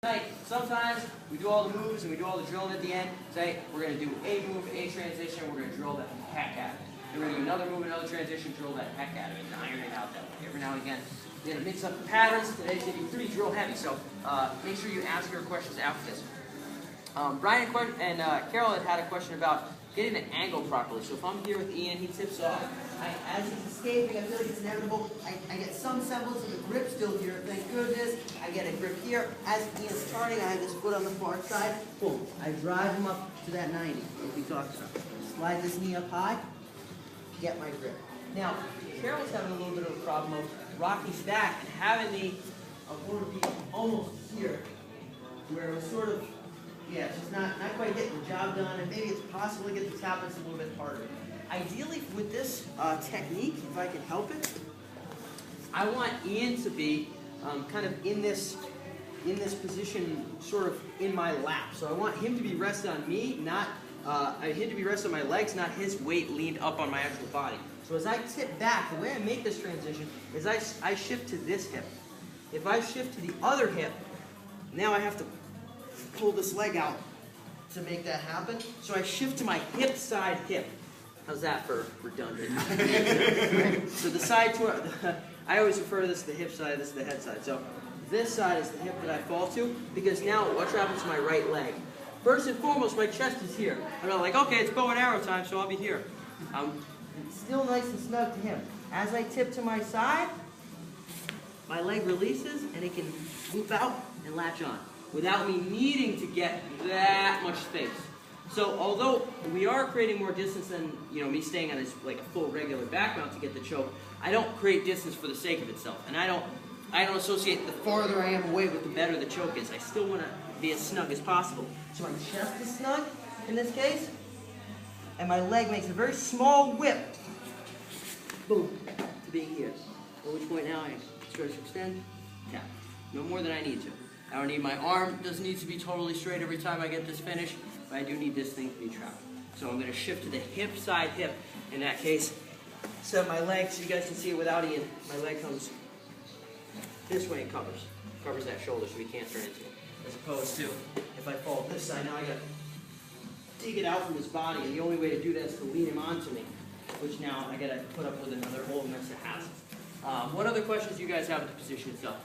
Like, sometimes we do all the moves and we do all the drilling at the end. Say, we're going to do a move, a transition, we're going to drill the heck out of it. Then we're going to do another move, another transition, drill the heck out of it, and iron it out that way. Every now and again, we're going to mix up the patterns. Today's going to be pretty drill heavy, so make sure you ask your questions after this. Brian and Carol had a question about getting the angle properly. So if I'm here with Ian, he tips off. As he's escaping, I feel like it's inevitable. I get some semblance of a grip still here, thank goodness. I get a grip here. As Ian's turning, I have this foot on the far side. Boom. I drive him up to that 90, like we talked about. Slide this knee up high, get my grip. Now, Carol's having a little bit of a problem of rocking back and having the going to be almost here, where it was sort of, yeah, just not quite getting the job done, and maybe it's possible to get the tablets a little bit harder. Ideally, with this technique, if I can help it, I want Ian to be kind of in this position, sort of in my lap. So I want him to be rested on me, not him to be rested on my legs, not his weight leaned up on my actual body. So as I tip back, the way I make this transition is I shift to this hip. If I shift to the other hip, now I have to pull this leg out to make that happen. So I shift to my hip side hip. How's that for redundant? So the side I always refer to this as the hip side, this is the head side. So this side is the hip that I fall to, because now what happens to my right leg? First and foremost, my chest is here. I'm not like, okay, it's bow and arrow time, so I'll be here. Still nice and snug to him. As I tip to my side, my leg releases and it can loop out and latch on without me needing to get that much space. So although we are creating more distance than me staying on this like a full regular back mount to get the choke, I don't create distance for the sake of itself, and I don't associate the farther I am away with the better the choke is. I still want to be as snug as possible. So my chest is snug in this case, and my leg makes a very small whip, boom, to being here. At which point now I stretch, extend, tap. No more than I need to. I don't need my arm, doesn't need to be totally straight every time I get this finish, but I do need this thing to be trapped. So I'm going to shift to the hip side hip. In that case, set my leg so you guys can see it without Ian. My leg comes this way and covers that shoulder so he can't turn into it. As opposed to, if I fall this side, now I got to dig it out from his body, and the only way to do that is to lean him onto me, which now I got to put up with another whole mess of hassles. What other questions do you guys have with the position itself?